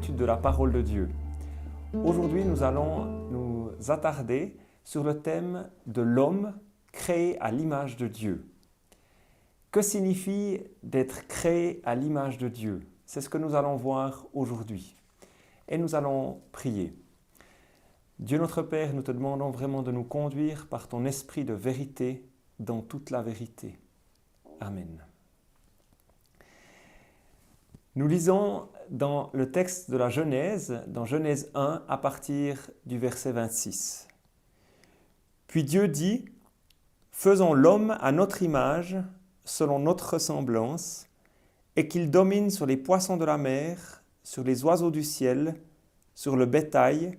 l'étude de la parole de Dieu. Aujourd'hui, nous allons nous attarder sur le thème de l'homme créé à l'image de Dieu. Que signifie d'être créé à l'image de Dieu? C'est ce que nous allons voir aujourd'hui. Et nous allons prier. Dieu notre Père, nous te demandons vraiment de nous conduire par ton esprit de vérité dans toute la vérité. Amen. Nous lisons dans le texte de la Genèse, dans Genèse 1, à partir du verset 26. Puis Dieu dit, « Faisons l'homme à notre image, selon notre ressemblance, et qu'il domine sur les poissons de la mer, sur les oiseaux du ciel, sur le bétail,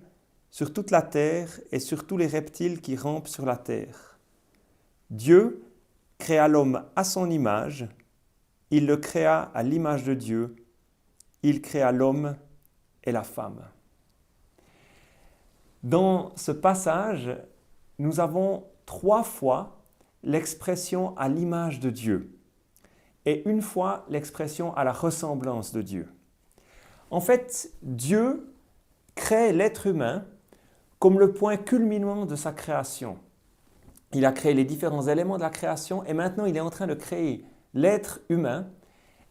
sur toute la terre et sur tous les reptiles qui rampent sur la terre. Dieu créa l'homme à son image, il le créa à l'image de Dieu, il créa l'homme et la femme. » Dans ce passage, nous avons 3 fois l'expression à l'image de Dieu et une fois l'expression à la ressemblance de Dieu. En fait, Dieu crée l'être humain comme le point culminant de sa création. Il a créé les différents éléments de la création et maintenant il est en train de créer l'être humain.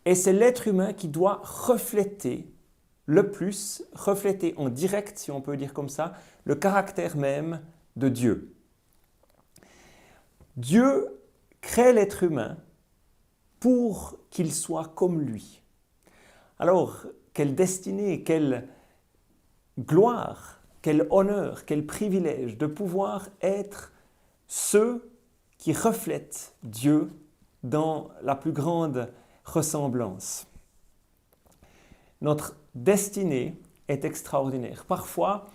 Et c'est l'être humain qui doit refléter en direct, si on peut dire comme ça, le caractère même de Dieu. Dieu crée l'être humain pour qu'il soit comme lui. Alors, quelle destinée, quelle gloire, quel honneur, quel privilège de pouvoir être ceux qui reflètent Dieu dans la plus grande ressemblance. Notre destinée est extraordinaire. Parfois,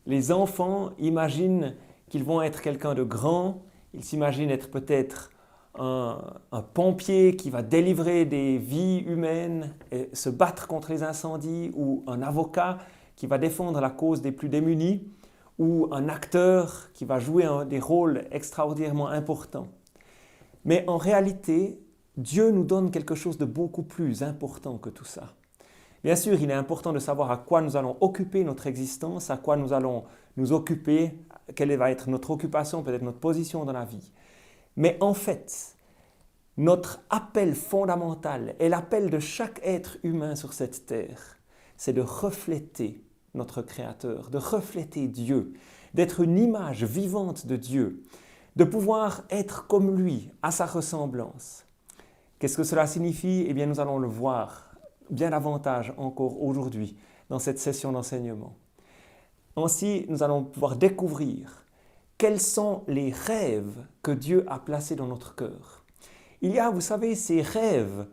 les enfants imaginent qu'ils vont être quelqu'un de grand, ils s'imaginent être peut-être un pompier qui va délivrer des vies humaines et se battre contre les incendies, ou un avocat qui va défendre la cause des plus démunis, ou un acteur qui va jouer des rôles extraordinairement importants. Mais en réalité, Dieu nous donne quelque chose de beaucoup plus important que tout ça. Bien sûr, il est important de savoir à quoi nous allons occuper notre existence, à quoi nous allons nous occuper, quelle va être notre occupation, peut-être notre position dans la vie. Mais en fait, notre appel fondamental et l'appel de chaque être humain sur cette terre, c'est de refléter notre Créateur, de refléter Dieu, d'être une image vivante de Dieu, de pouvoir être comme lui, à sa ressemblance. Qu'est-ce que cela signifie? Eh bien, nous allons le voir bien davantage encore aujourd'hui dans cette session d'enseignement. Ainsi, nous allons pouvoir découvrir quels sont les rêves que Dieu a placés dans notre cœur. Il y a, vous savez, ces rêves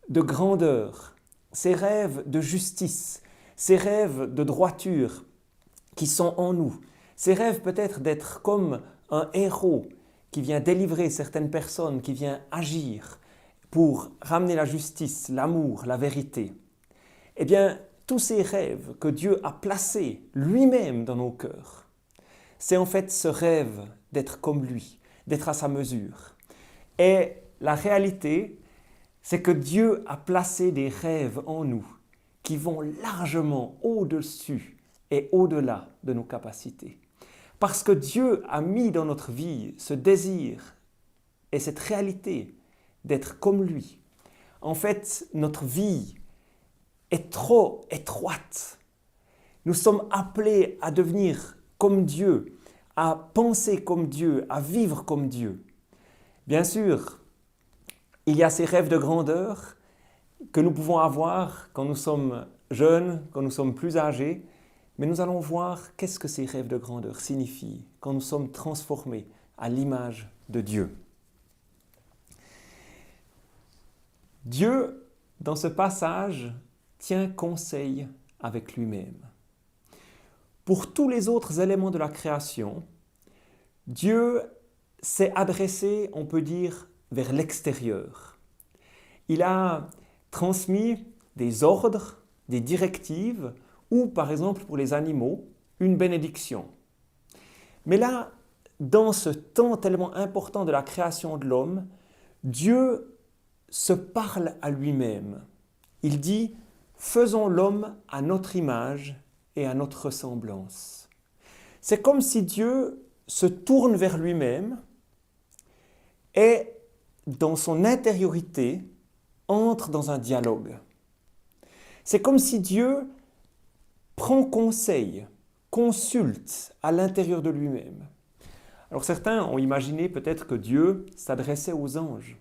de grandeur, ces rêves de justice, ces rêves de droiture qui sont en nous. Ces rêves peut-être d'être comme un héros qui vient délivrer certaines personnes, qui vient agir pour ramener la justice, l'amour, la vérité. Eh bien, tous ces rêves que Dieu a placés lui-même dans nos cœurs, c'est en fait ce rêve d'être comme lui, d'être à sa mesure. Et la réalité, c'est que Dieu a placé des rêves en nous qui vont largement au-dessus et au-delà de nos capacités. Parce que Dieu a mis dans notre vie ce désir et cette réalité d'être comme lui. En fait, notre vie est trop étroite. Nous sommes appelés à devenir comme Dieu, à penser comme Dieu, à vivre comme Dieu. Bien sûr, il y a ces rêves de grandeur que nous pouvons avoir quand nous sommes jeunes, quand nous sommes plus âgés, mais nous allons voir qu'est-ce que ces rêves de grandeur signifient quand nous sommes transformés à l'image de Dieu. Dieu, dans ce passage, tient conseil avec lui-même. Pour tous les autres éléments de la création, Dieu s'est adressé, on peut dire, vers l'extérieur. Il a transmis des ordres, des directives, ou par exemple pour les animaux, une bénédiction. Mais là, dans ce temps tellement important de la création de l'homme, Dieu se parle à lui-même. Il dit faisons l'homme à notre image et à notre ressemblance. C'est comme si Dieu se tourne vers lui-même et dans son intériorité entre dans un dialogue. C'est comme si Dieu prend conseil, consulte à l'intérieur de lui-même. Alors certains ont imaginé peut-être que Dieu s'adressait aux anges.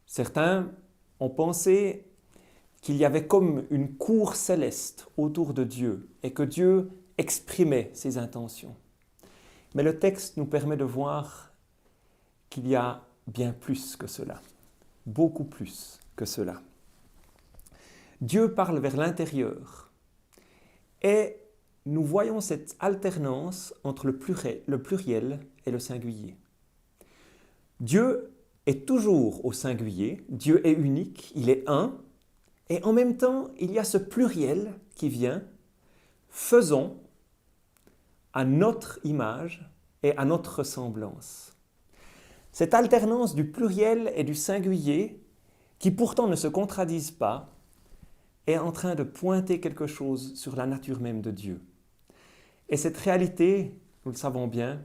Certains ont pensé qu'il y avait comme une cour céleste autour de Dieu et que Dieu exprimait ses intentions. Mais le texte nous permet de voir qu'il y a bien plus que cela, beaucoup plus que cela. Dieu parle vers l'intérieur et nous voyons cette alternance entre le pluriel et le singulier. Dieu est toujours au singulier, Dieu est unique, il est un, et en même temps, il y a ce pluriel qui vient, faisons à notre image et à notre ressemblance. Cette alternance du pluriel et du singulier, qui pourtant ne se contradisent pas, est en train de pointer quelque chose sur la nature même de Dieu. Et cette réalité, nous le savons bien,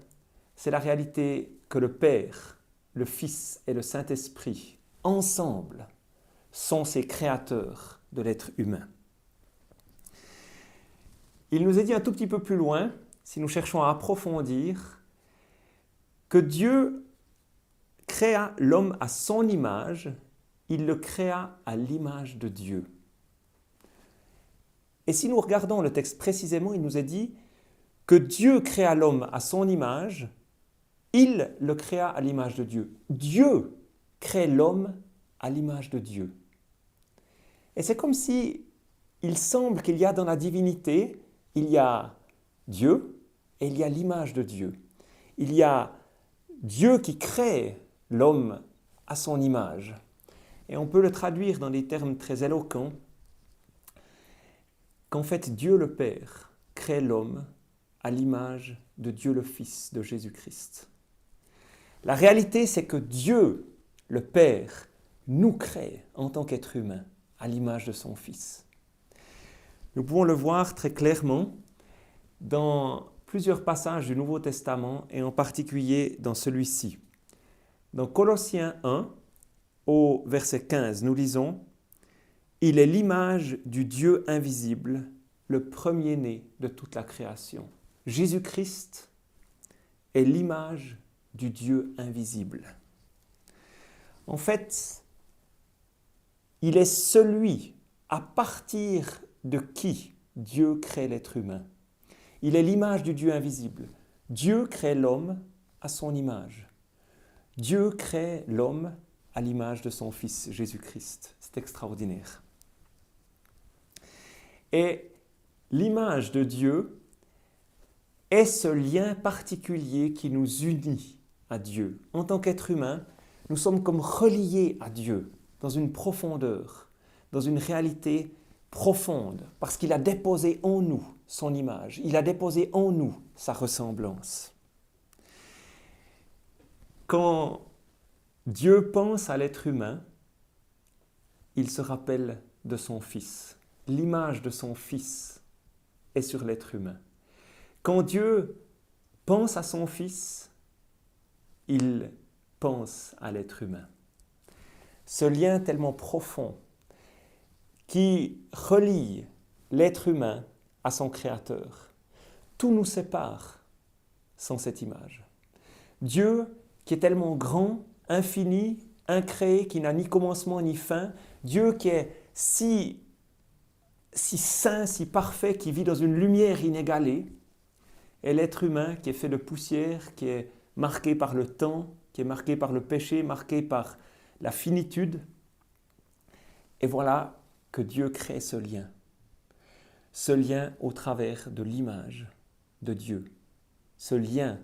c'est la réalité que le Père, le Fils et le Saint-Esprit, ensemble, sont ces créateurs de l'être humain. Il nous est dit un tout petit peu plus loin, si nous cherchons à approfondir, que Dieu créa l'homme à son image, il le créa à l'image de Dieu. Et si nous regardons le texte précisément, il nous est dit que Dieu créa l'homme à son image, il le créa à l'image de Dieu. Dieu crée l'homme à l'image de Dieu. Et c'est comme si il semble qu'il y a dans la divinité, il y a Dieu et il y a l'image de Dieu. Il y a Dieu qui crée l'homme à son image. Et on peut le traduire dans des termes très éloquents, qu'en fait Dieu le Père crée l'homme à l'image de Dieu le Fils, de Jésus-Christ. La réalité, c'est que Dieu, le Père, nous crée en tant qu'être humain à l'image de son Fils. Nous pouvons le voir très clairement dans plusieurs passages du Nouveau Testament et en particulier dans celui-ci. Dans Colossiens 1, au verset 15, nous lisons « Il est l'image du Dieu invisible, le premier-né de toute la création. » Jésus-Christ est l'image du Dieu invisible. En fait, il est celui à partir de qui Dieu crée l'être humain. Il est l'image du Dieu invisible. Dieu crée l'homme à son image. Dieu crée l'homme à l'image de son Fils Jésus-Christ. C'est extraordinaire. Et l'image de Dieu est ce lien particulier qui nous unit à Dieu. En tant qu'être humain, nous sommes comme reliés à Dieu dans une profondeur, dans une réalité profonde, parce qu'il a déposé en nous son image, il a déposé en nous sa ressemblance. Quand Dieu pense à l'être humain, il se rappelle de son Fils. L'image de son Fils est sur l'être humain. Quand Dieu pense à son Fils, il pense à l'être humain. Ce lien tellement profond qui relie l'être humain à son Créateur. Tout nous sépare sans cette image. Dieu, qui est tellement grand, infini, incréé, qui n'a ni commencement ni fin, Dieu qui est si saint, si parfait, qui vit dans une lumière inégalée, et l'être humain qui est fait de poussière, qui est marqué par le temps, qui est marqué par le péché, marqué par la finitude. Et voilà que Dieu crée ce lien au travers de l'image de Dieu, ce lien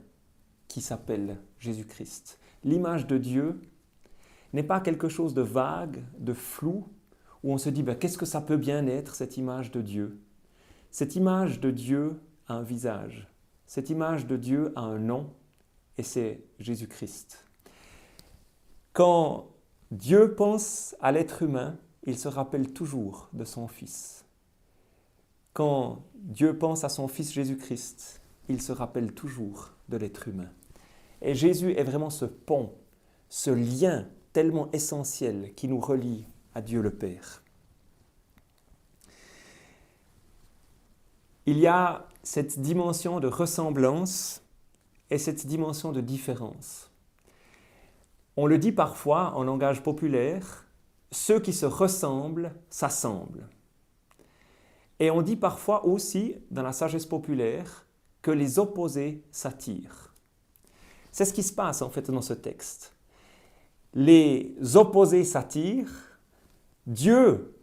qui s'appelle Jésus-Christ. L'image de Dieu n'est pas quelque chose de vague, de flou, où on se dit qu'est-ce que ça peut bien être cette image de Dieu? Cette image de Dieu a un visage, cette image de Dieu a un nom, et c'est Jésus-Christ. Quand Dieu pense à l'être humain, il se rappelle toujours de son Fils. Quand Dieu pense à son Fils Jésus-Christ, il se rappelle toujours de l'être humain. Et Jésus est vraiment ce pont, ce lien tellement essentiel qui nous relie à Dieu le Père. Il y a cette dimension de ressemblance et cette dimension de différence. On le dit parfois en langage populaire, ceux qui se ressemblent s'assemblent. Et on dit parfois aussi, dans la sagesse populaire, que les opposés s'attirent. C'est ce qui se passe en fait dans ce texte. Les opposés s'attirent, Dieu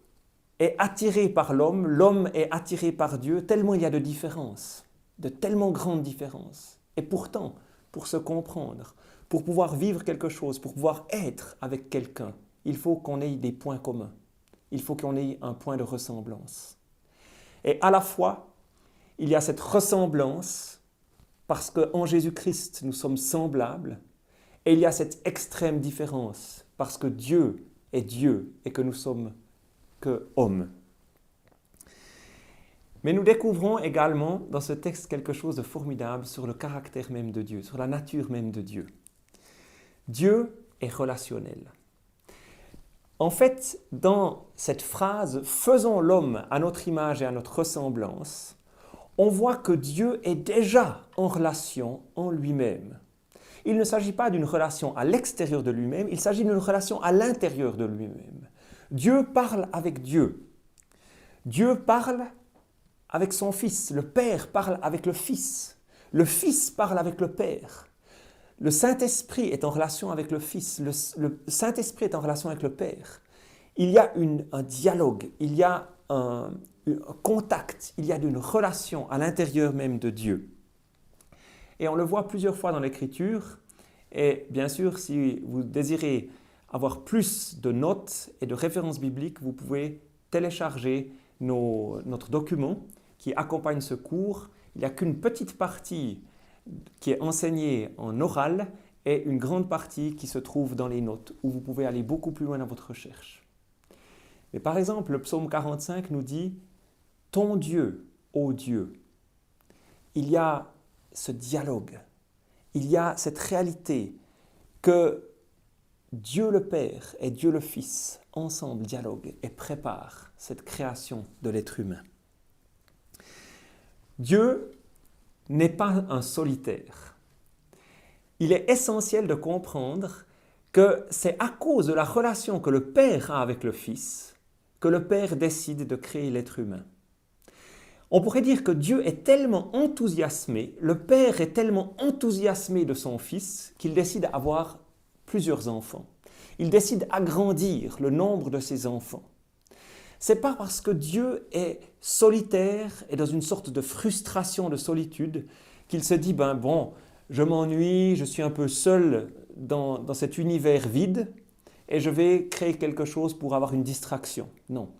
est attiré par l'homme, l'homme est attiré par Dieu, tellement il y a de différences, de tellement grandes différences. Et pourtant, pour se comprendre, pour pouvoir vivre quelque chose, pour pouvoir être avec quelqu'un, il faut qu'on ait des points communs. Il faut qu'on ait un point de ressemblance. Et à la fois, il y a cette ressemblance parce qu'en Jésus-Christ, nous sommes semblables, et il y a cette extrême différence parce que Dieu est Dieu et que nous sommes que hommes. Mais nous découvrons également dans ce texte quelque chose de formidable sur le caractère même de Dieu, sur la nature même de Dieu. Dieu est relationnel. En fait, dans cette phrase « faisons l'homme à notre image et à notre ressemblance », on voit que Dieu est déjà en relation en lui-même. Il ne s'agit pas d'une relation à l'extérieur de lui-même, il s'agit d'une relation à l'intérieur de lui-même. Dieu parle avec Dieu. Dieu parle avec son Fils. Le Père parle avec le Fils. Le Fils parle avec le Père. Le Saint-Esprit est en relation avec le Fils. Le Saint-Esprit est en relation avec le Père. Il y a un dialogue, il y a un contact, il y a une relation à l'intérieur même de Dieu. Et on le voit plusieurs fois dans l'Écriture. Et bien sûr, si vous désirez avoir plus de notes et de références bibliques, vous pouvez télécharger notre document qui accompagne ce cours. Il n'y a qu'une petite partie qui est enseignée en oral et une grande partie qui se trouve dans les notes, où vous pouvez aller beaucoup plus loin dans votre recherche. Mais par exemple, le psaume 45 nous dit « Ton Dieu, ô Dieu ». Il y a ce dialogue, il y a cette réalité que Dieu le Père et Dieu le Fils, ensemble, dialoguent et préparent cette création de l'être humain. Dieu n'est pas un solitaire. Il est essentiel de comprendre que c'est à cause de la relation que le Père a avec le Fils que le Père décide de créer l'être humain. On pourrait dire que Dieu est tellement enthousiasmé, le Père est tellement enthousiasmé de son Fils qu'il décide d'avoir plusieurs enfants. Il décide d'agrandir le nombre de ses enfants. Ce n'est pas parce que Dieu est solitaire et dans une sorte de frustration de solitude qu'il se dit je m'ennuie, je suis un peu seul dans cet univers vide et je vais créer quelque chose pour avoir une distraction. Non.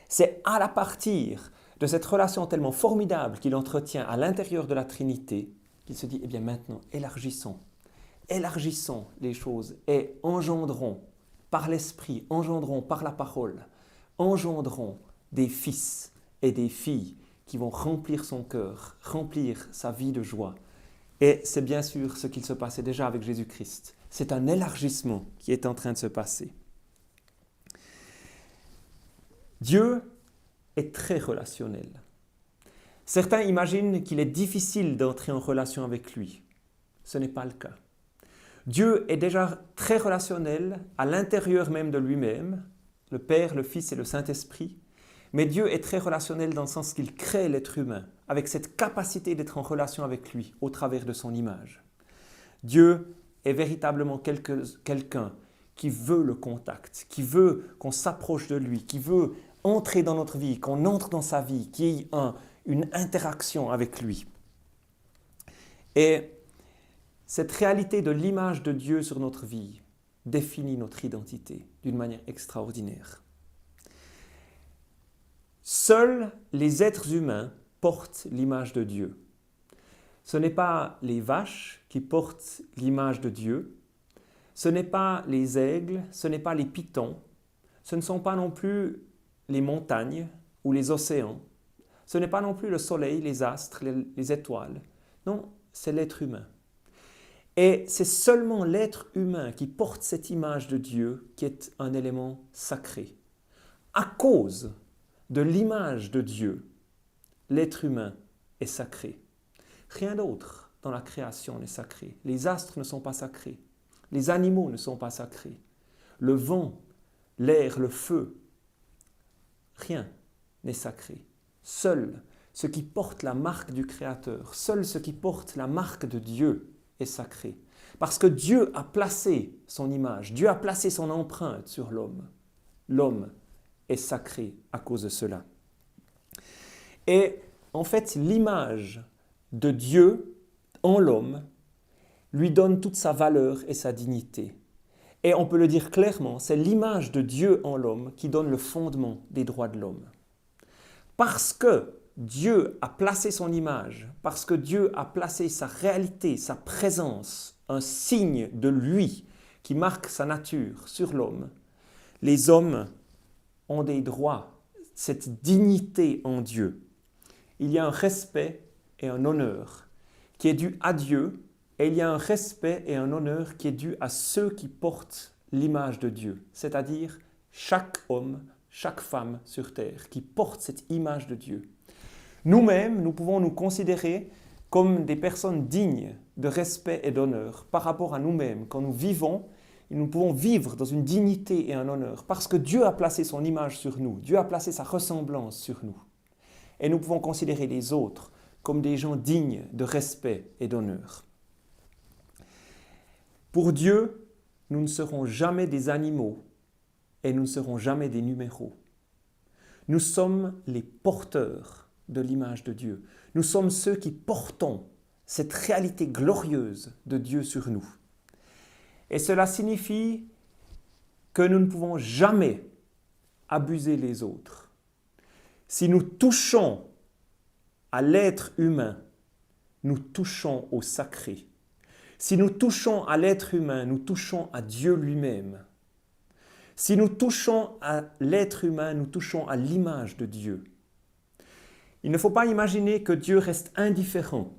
C'est à la partir de cette relation tellement formidable qu'il entretient à l'intérieur de la Trinité qu'il se dit maintenant élargissons les choses et engendrons par l'Esprit, engendrons par la parole, engendrons des fils et des filles qui vont remplir son cœur, remplir sa vie de joie. Et c'est bien sûr ce qu'il se passait déjà avec Jésus-Christ. C'est un élargissement qui est en train de se passer. Dieu est très relationnel. Certains imaginent qu'il est difficile d'entrer en relation avec lui. Ce n'est pas le cas. Dieu est déjà très relationnel à l'intérieur même de lui-même, le Père, le Fils et le Saint-Esprit. Mais Dieu est très relationnel dans le sens qu'il crée l'être humain, avec cette capacité d'être en relation avec lui au travers de son image. Dieu est véritablement quelqu'un qui veut le contact, qui veut qu'on s'approche de lui, qui veut entrer dans notre vie, qu'on entre dans sa vie, qu'il y ait une interaction avec lui. Et cette réalité de l'image de Dieu sur notre vie définit notre identité d'une manière extraordinaire. Seuls les êtres humains portent l'image de Dieu. Ce n'est pas les vaches qui portent l'image de Dieu, ce n'est pas les aigles, ce n'est pas les pitons, ce ne sont pas non plus les montagnes ou les océans. Ce n'est pas non plus le soleil, les astres, les étoiles. Non, c'est l'être humain. Et c'est seulement l'être humain qui porte cette image de Dieu qui est un élément sacré. À cause de l'image de Dieu, l'être humain est sacré. Rien d'autre dans la création n'est sacré. Les astres ne sont pas sacrés. Les animaux ne sont pas sacrés. Le vent, l'air, le feu, rien n'est sacré. Seul ce qui porte la marque du Créateur, seul ce qui porte la marque de Dieu est sacré. Parce que Dieu a placé son image, Dieu a placé son empreinte sur l'homme. L'homme est sacré à cause de cela. Et en fait, l'image de Dieu en l'homme lui donne toute sa valeur et sa dignité. Et on peut le dire clairement, c'est l'image de Dieu en l'homme qui donne le fondement des droits de l'homme. Parce que Dieu a placé son image, parce que Dieu a placé sa réalité, sa présence, un signe de lui qui marque sa nature sur l'homme, les hommes ont des droits, cette dignité en Dieu. Il y a un respect et un honneur qui est dû à Dieu, et il y a un respect et un honneur qui est dû à ceux qui portent l'image de Dieu, c'est-à-dire chaque homme, chaque femme sur terre qui porte cette image de Dieu. Nous-mêmes, nous pouvons nous considérer comme des personnes dignes de respect et d'honneur par rapport à nous-mêmes. Quand nous vivons, nous pouvons vivre dans une dignité et un honneur parce que Dieu a placé son image sur nous, Dieu a placé sa ressemblance sur nous. Et nous pouvons considérer les autres comme des gens dignes de respect et d'honneur. Pour Dieu, nous ne serons jamais des animaux et nous ne serons jamais des numéros. Nous sommes les porteurs de l'image de Dieu. Nous sommes ceux qui portons cette réalité glorieuse de Dieu sur nous. Et cela signifie que nous ne pouvons jamais abuser les autres. Si nous touchons à l'être humain, nous touchons au sacré. Si nous touchons à l'être humain, nous touchons à Dieu lui-même. Si nous touchons à l'être humain, nous touchons à l'image de Dieu. Il ne faut pas imaginer que Dieu reste indifférent.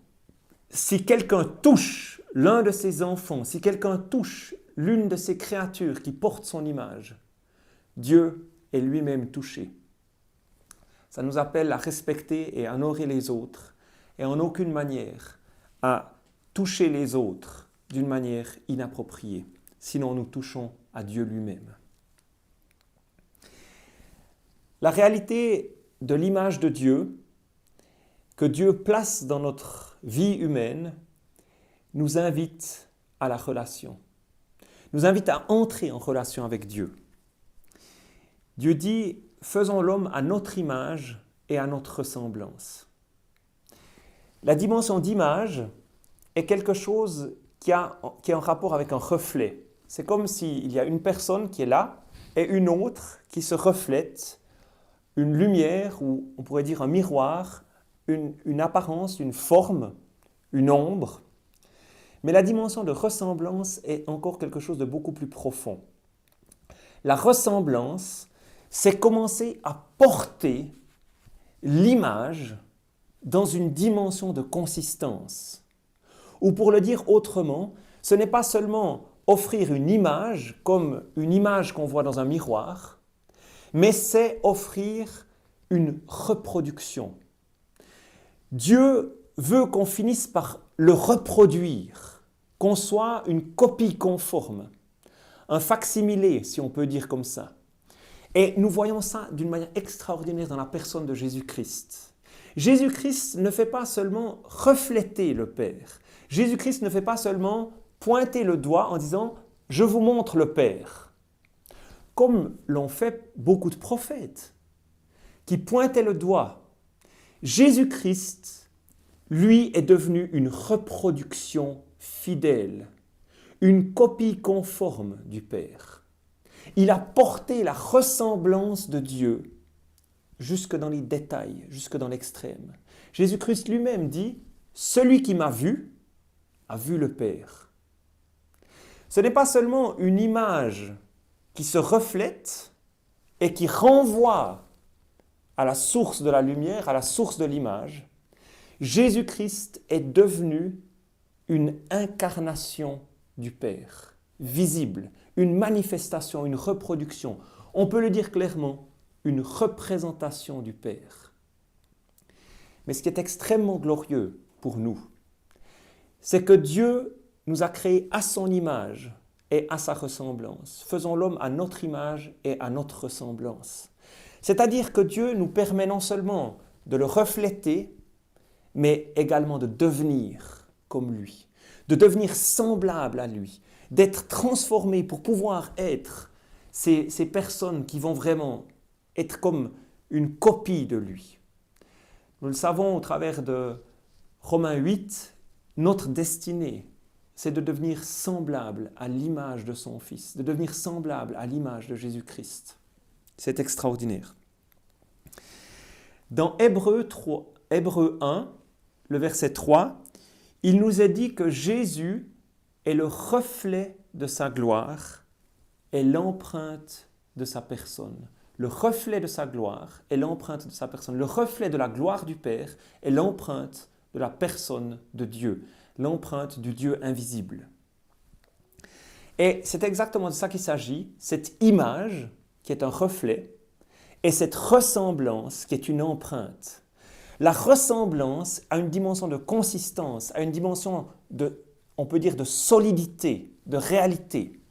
Si quelqu'un touche l'un de ses enfants, si quelqu'un touche l'une de ses créatures qui porte son image, Dieu est lui-même touché. Ça nous appelle à respecter et à honorer les autres et en aucune manière à toucher les autres d'une manière inappropriée. Sinon, nous touchons à Dieu lui-même. La réalité de l'image de Dieu que Dieu place dans notre vie humaine nous invite à la relation, nous invite à entrer en relation avec Dieu. Dieu dit « Faisons l'homme à notre image et à notre ressemblance ». La dimension d'image est quelque chose qui est en rapport avec un reflet. C'est comme s'il y a une personne qui est là et une autre qui se reflète, une lumière ou on pourrait dire un miroir, une apparence, une forme, une ombre. Mais la dimension de ressemblance est encore quelque chose de beaucoup plus profond. La ressemblance, c'est commencer à porter l'image dans une dimension de consistance. Ou pour le dire autrement, ce n'est pas seulement offrir une image comme une image qu'on voit dans un miroir, mais c'est offrir une reproduction. Dieu veut qu'on finisse par le reproduire, qu'on soit une copie conforme, un facsimilé, si on peut dire comme ça. Et nous voyons ça d'une manière extraordinaire dans la personne de Jésus-Christ. Jésus-Christ ne fait pas seulement refléter le Père. Jésus-Christ ne fait pas seulement pointer le doigt en disant « je vous montre le Père », comme l'ont fait beaucoup de prophètes qui pointaient le doigt. Jésus-Christ, lui, est devenu une reproduction fidèle, une copie conforme du Père. Il a porté la ressemblance de Dieu jusque dans les détails, jusque dans l'extrême. Jésus-Christ lui-même dit « Celui qui m'a vu a vu le Père ». Ce n'est pas seulement une image qui se reflète et qui renvoie à la source de la lumière, à la source de l'image, Jésus-Christ est devenu une incarnation du Père, visible, une manifestation, une reproduction. On peut le dire clairement, une représentation du Père. Mais ce qui est extrêmement glorieux pour nous, c'est que Dieu nous a créés à son image et à sa ressemblance. Faisons l'homme à notre image et à notre ressemblance. C'est-à-dire que Dieu nous permet non seulement de le refléter, mais également de devenir comme lui, de devenir semblable à lui, d'être transformé pour pouvoir être ces personnes qui vont vraiment être comme une copie de lui. Nous le savons au travers de Romains 8, notre destinée, c'est de devenir semblable à l'image de son Fils, de devenir semblable à l'image de Jésus-Christ. C'est extraordinaire. Dans Hébreux 1, le verset 3, il nous est dit que Jésus est le reflet de sa gloire et l'empreinte de sa personne. Le reflet de sa gloire est l'empreinte de sa personne. Le reflet de la gloire du Père est l'empreinte de la personne de Dieu, l'empreinte du Dieu invisible. Et c'est exactement de ça qu'il s'agit, cette image qui est un reflet et cette ressemblance qui est une empreinte. La ressemblance a une dimension de consistance, a une dimension on peut dire, de solidité, de réalité.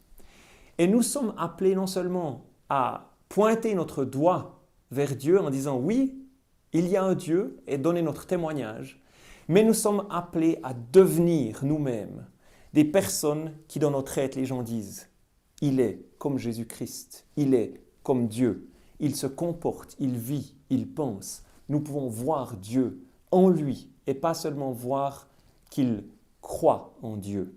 Et nous sommes appelés non seulement à pointer notre doigt vers Dieu en disant oui, il y a un Dieu et donner notre témoignage, mais nous sommes appelés à devenir nous-mêmes des personnes qui dans notre être, les gens disent « Il est comme Jésus-Christ, il est comme Dieu, il se comporte, il vit, il pense ». Nous pouvons voir Dieu en lui et pas seulement voir qu'il croit en Dieu.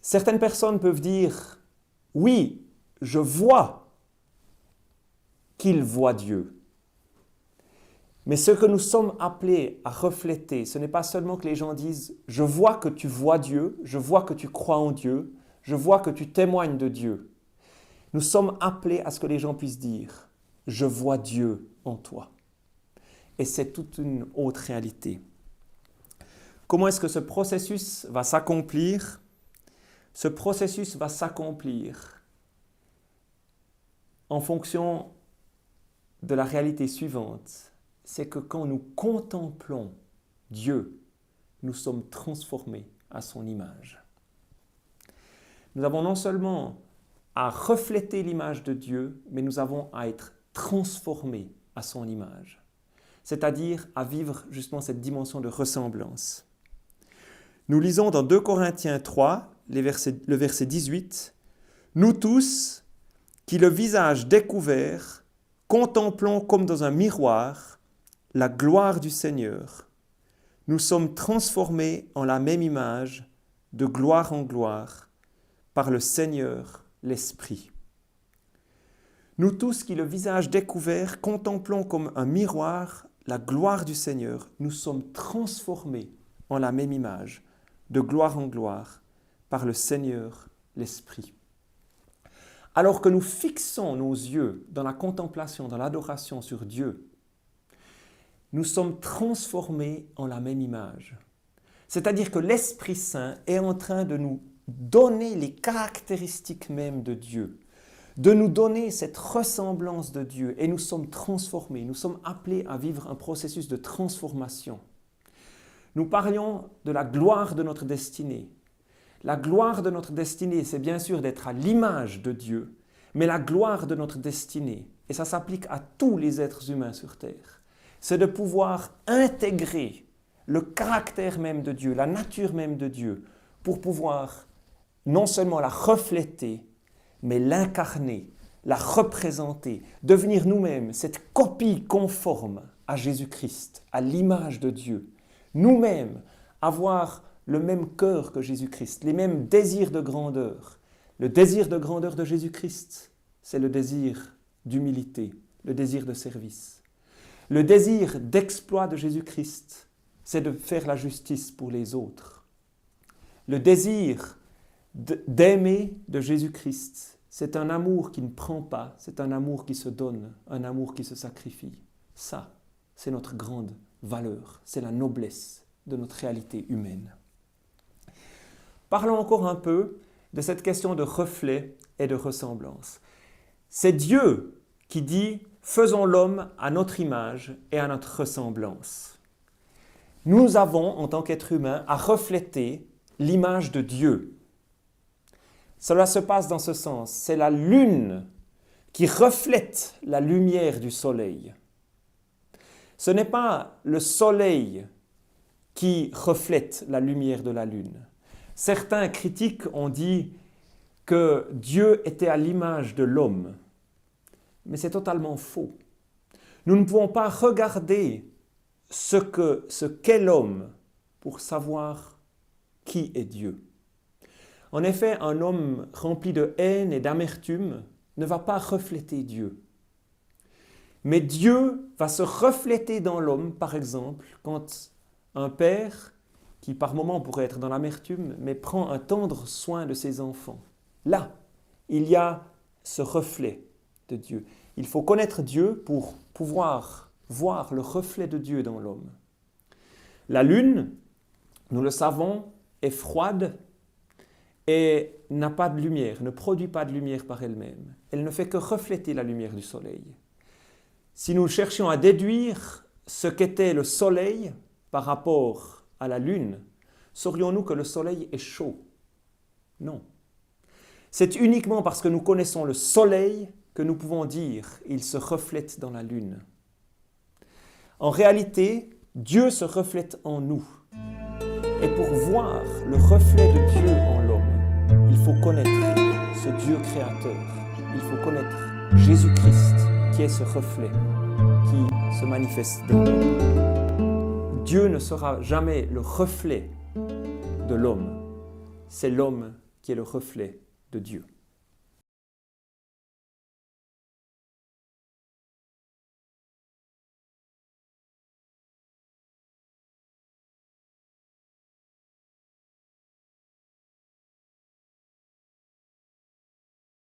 Certaines personnes peuvent dire « Oui, je vois qu'il voit Dieu ». Mais ce que nous sommes appelés à refléter, ce n'est pas seulement que les gens disent « Je vois que tu vois Dieu, je vois que tu crois en Dieu, je vois que tu témoignes de Dieu ». Nous sommes appelés à ce que les gens puissent dire « Je vois Dieu en toi ». Et c'est toute une autre réalité. Comment est-ce que ce processus va s'accomplir? Ce processus va s'accomplir en fonction de la réalité suivante. C'est que quand nous contemplons Dieu, nous sommes transformés à son image. Nous avons non seulement à refléter l'image de Dieu, mais nous avons à être transformés à son image. C'est-à-dire à vivre justement cette dimension de ressemblance. Nous lisons dans 2 Corinthiens 3, le verset 18, « Nous tous, qui le visage découvert, contemplons comme dans un miroir la gloire du Seigneur. Nous sommes transformés en la même image, de gloire en gloire, par le Seigneur, l'Esprit. » Nous tous qui le visage découvert, contemplons comme un miroir la gloire du Seigneur. Nous sommes transformés en la même image, de gloire en gloire, par le Seigneur, l'Esprit. Alors que nous fixons nos yeux dans la contemplation, dans l'adoration sur Dieu, nous sommes transformés en la même image. C'est-à-dire que l'Esprit Saint est en train de nous donner les caractéristiques mêmes de Dieu, de nous donner cette ressemblance de Dieu, et nous sommes transformés, nous sommes appelés à vivre un processus de transformation. Nous parlions de la gloire de notre destinée. La gloire de notre destinée, c'est bien sûr d'être à l'image de Dieu, mais la gloire de notre destinée, et ça s'applique à tous les êtres humains sur terre, c'est de pouvoir intégrer le caractère même de Dieu, la nature même de Dieu, pour pouvoir non seulement la refléter, mais l'incarner, la représenter, devenir nous-mêmes cette copie conforme à Jésus-Christ, à l'image de Dieu. Nous-mêmes, avoir le même cœur que Jésus-Christ, les mêmes désirs de grandeur. Le désir de grandeur de Jésus-Christ, c'est le désir d'humilité, le désir de service. Le désir d'exploit de Jésus-Christ, c'est de faire la justice pour les autres. Le désir d'aimer de Jésus-Christ, c'est un amour qui ne prend pas, c'est un amour qui se donne, un amour qui se sacrifie. Ça, c'est notre grande valeur, c'est la noblesse de notre réalité humaine. Parlons encore un peu de cette question de reflet et de ressemblance. C'est Dieu qui dit « Faisons l'homme à notre image et à notre ressemblance ». Nous avons, en tant qu'êtres humains, à refléter l'image de Dieu. Cela se passe dans ce sens. C'est la lune qui reflète la lumière du soleil. Ce n'est pas le soleil qui reflète la lumière de la lune. Certains critiques ont dit que Dieu était à l'image de l'homme. Mais c'est totalement faux. Nous ne pouvons pas regarder ce qu'est l'homme pour savoir qui est Dieu. En effet, un homme rempli de haine et d'amertume ne va pas refléter Dieu. Mais Dieu va se refléter dans l'homme, par exemple, quand un père, qui par moments pourrait être dans l'amertume, mais prend un tendre soin de ses enfants. Là, il y a ce reflet de Dieu. Il faut connaître Dieu pour pouvoir voir le reflet de Dieu dans l'homme. La lune, nous le savons, est froide et n'a pas de lumière, ne produit pas de lumière par elle-même. Elle ne fait que refléter la lumière du soleil. Si nous cherchions à déduire ce qu'était le soleil par rapport à la lune, saurions-nous que le soleil est chaud? Non. C'est uniquement parce que nous connaissons le soleil que nous pouvons dire « il se reflète dans la lune ». En réalité, Dieu se reflète en nous. Et pour voir le reflet de Dieu en l'homme, il faut connaître ce Dieu créateur. Il faut connaître Jésus-Christ qui est ce reflet qui se manifeste dans l'homme. Dieu ne sera jamais le reflet de l'homme. C'est l'homme qui est le reflet de Dieu.